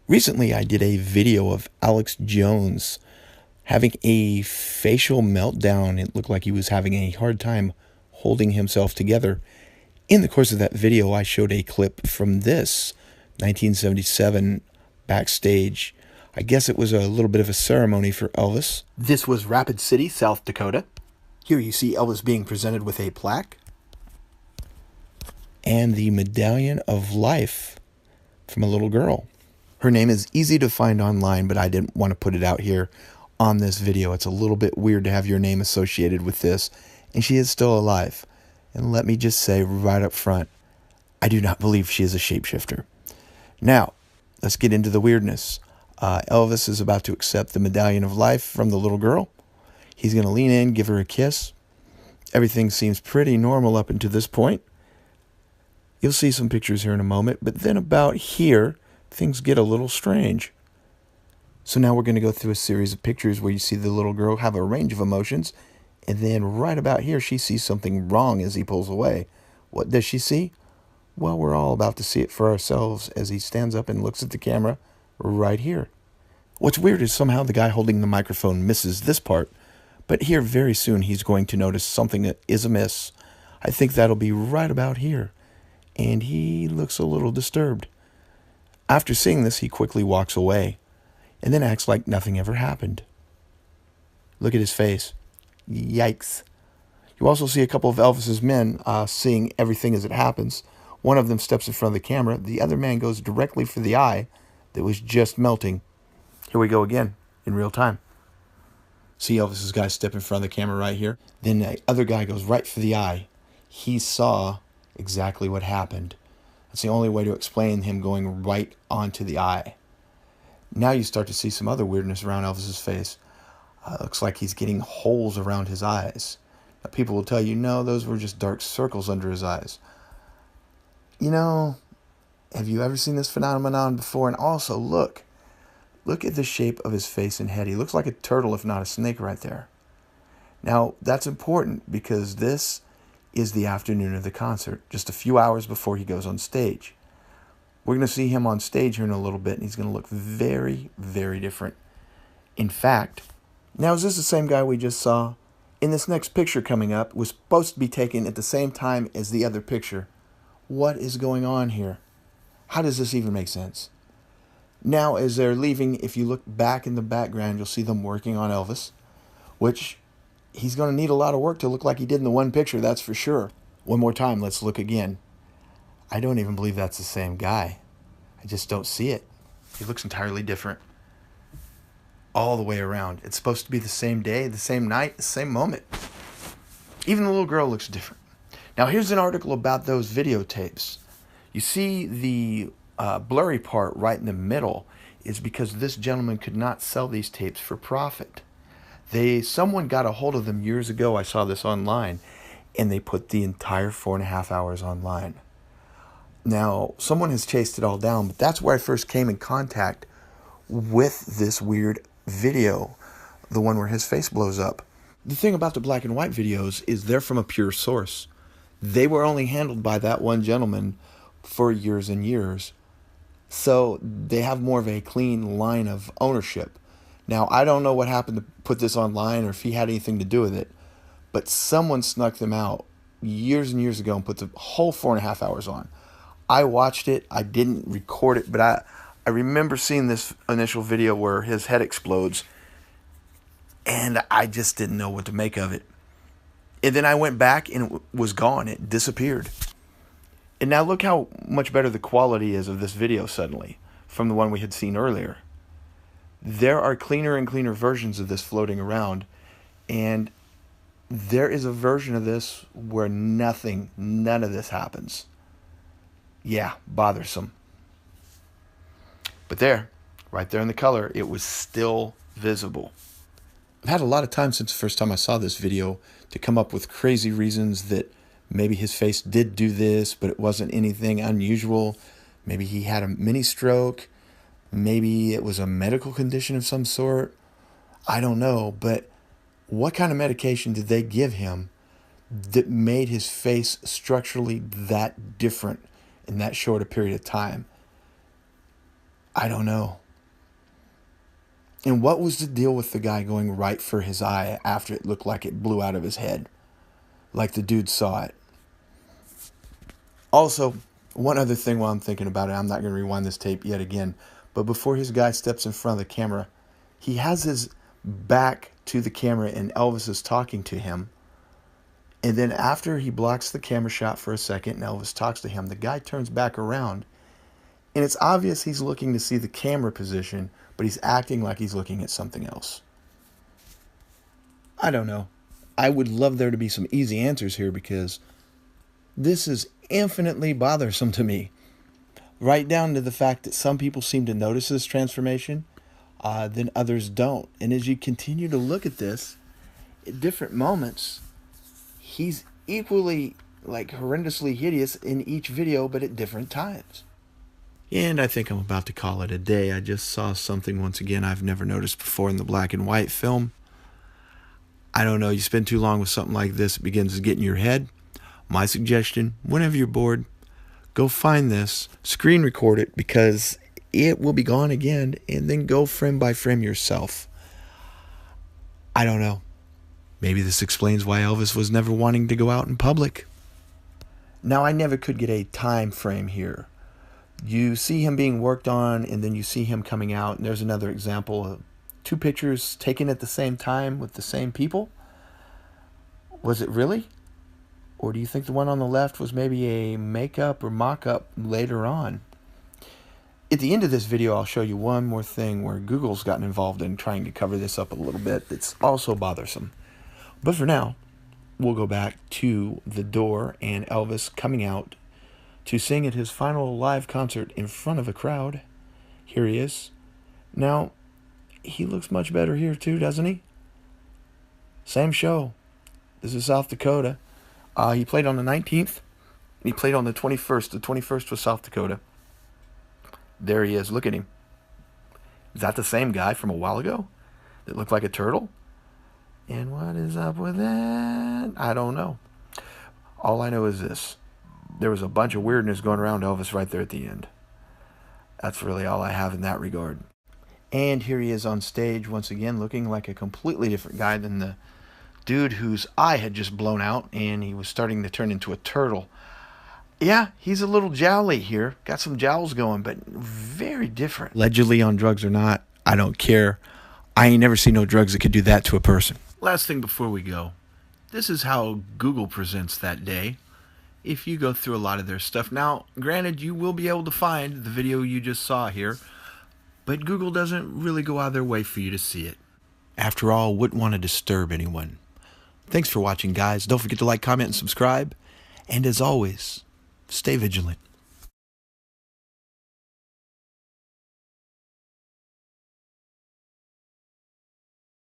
Recently, I did a video of Alex Jones having a facial meltdown. It looked like he was having a hard time holding himself together. In the course of that video, I showed a clip from this 1977 backstage. I guess it was a little bit of a ceremony for Elvis. This was Rapid City, South Dakota. Here you see Elvis being presented with a plaque and the Medallion of Life from a little girl. Her name is easy to find online, but I didn't want to put it out here on this video. It's a little bit weird to have your name associated with this, and she is still alive. And let me just say right up front, I do not believe she is a shapeshifter. Now, let's get into the weirdness. Elvis is about to accept the Medallion of Life from the little girl. He's going to lean in, give her a kiss. Everything seems pretty normal up until this point. You'll see some pictures here in a moment, but then about here, things get a little strange. So now we're going to go through a series of pictures where you see the little girl have a range of emotions, and then right about here, she sees something wrong as he pulls away. What does she see? Well, we're all about to see it for ourselves as he stands up and looks at the camera right here. What's weird is somehow the guy holding the microphone misses this part, but here very soon he's going to notice something that is amiss. I think that'll be right about here, and he looks a little disturbed. After seeing this, he quickly walks away and then acts like nothing ever happened. Look at his face. Yikes. You also see a couple of Elvis's men seeing everything as it happens. One of them steps in front of the camera. The other man goes directly for the eye that was just melting. Here we go again in real time. See Elvis's guy step in front of the camera right here. Then the other guy goes right for the eye. He saw exactly what happened. That's the only way to explain him going right onto the eye. Now you start to see some other weirdness around Elvis's face. Looks like he's getting holes around his eyes. Now, people will tell you, no, those were just dark circles under his eyes. You know, have you ever seen this phenomenon before? And also, look at the shape of his face and head. He looks like a turtle, if not a snake, right there. Now, that's important because this is the afternoon of the concert, just a few hours before he goes on stage. We're going to see him on stage here in a little bit, and he's going to look very, very different. In fact, now is this the same guy we just saw? In this next picture coming up, was supposed to be taken at the same time as the other picture. What is going on here? How does this even make sense? Now, as they're leaving, if you look back in the background, you'll see them working on Elvis, which he's going to need a lot of work to look like he did in the one picture, that's for sure. One more time, let's look again. I don't even believe that's the same guy. I just don't see it. He looks entirely different. All the way around. It's supposed to be the same day, the same night, the same moment. Even the little girl looks different. Now here's an article about those videotapes. You see the blurry part right in the middle is because this gentleman could not sell these tapes for profit. Someone got a hold of them years ago. I saw this online, and they put the entire 4.5 hours online. Now, someone has chased it all down, but that's where I first came in contact with this weird video, the one where his face blows up. The thing about the black and white videos is they're from a pure source. They were only handled by that one gentleman for years and years. So they have more of a clean line of ownership. Now, I don't know what happened to put this online or if he had anything to do with it, but someone snuck them out years and years ago and put the whole 4.5 hours on. I watched it. I didn't record it, but I remember seeing this initial video where his head explodes, and I just didn't know what to make of it. And then I went back, and it was gone. It disappeared. And now look how much better the quality is of this video suddenly from the one we had seen earlier. There are cleaner and cleaner versions of this floating around, and there is a version of this where none of this happens. Yeah, bothersome. But there, right there in the color, it was still visible. I've had a lot of time since the first time I saw this video to come up with crazy reasons that maybe his face did do this, but it wasn't anything unusual. Maybe he had a mini stroke. Maybe it was a medical condition of some sort. I don't know, but what kind of medication did they give him that made his face structurally that different in that short a period of time? I don't know. And what was the deal with the guy going right for his eye after it looked like it blew out of his head? Like the dude saw it. Also, one other thing while I'm thinking about it, I'm not going to rewind this tape yet again, but before his guy steps in front of the camera, he has his back to the camera and Elvis is talking to him. And then after he blocks the camera shot for a second and Elvis talks to him, the guy turns back around. And it's obvious he's looking to see the camera position, but he's acting like he's looking at something else. I don't know. I would love there to be some easy answers here because this is infinitely bothersome to me. Right down to the fact that some people seem to notice this transformation, then others don't. And as you continue to look at this, at different moments, he's equally horrendously hideous in each video, but at different times. And I think I'm about to call it a day. I just saw something once again I've never noticed before in the black and white film. I don't know, you spend too long with something like this, it begins to get in your head. My suggestion, whenever you're bored, go find this, screen record it, because it will be gone again, and then go frame by frame yourself. I don't know. Maybe this explains why Elvis was never wanting to go out in public. Now, I never could get a time frame here. You see him being worked on, and then you see him coming out, and there's another example of two pictures taken at the same time with the same people. Was it really? Or do you think the one on the left was maybe a makeup or mock-up later on? At the end of this video, I'll show you one more thing where Google's gotten involved in trying to cover this up a little bit that's also bothersome. But for now, we'll go back to the door and Elvis coming out to sing at his final live concert in front of a crowd. Here he is. Now, he looks much better here too, doesn't he? Same show. This is South Dakota. He played on the 19th. And he played on the 21st. The 21st was South Dakota. There he is. Look at him. Is that the same guy from a while ago that looked like a turtle? And what is up with that? I don't know. All I know is this. There was a bunch of weirdness going around Elvis right there at the end. That's really all I have in that regard. And here he is on stage once again, looking like a completely different guy than the dude whose eye had just blown out and he was starting to turn into a turtle. Yeah, he's a little jowly here. Got some jowls going, but very different. Allegedly on drugs or not, I don't care. I ain't never seen no drugs that could do that to a person. Last thing before we go. This is how Google presents that day. If you go through a lot of their stuff. Now, granted, you will be able to find the video you just saw here, but Google doesn't really go out of their way for you to see it. After all, wouldn't want to disturb anyone. Thanks for watching, guys. Don't forget to like, comment, and subscribe. And as always, stay vigilant.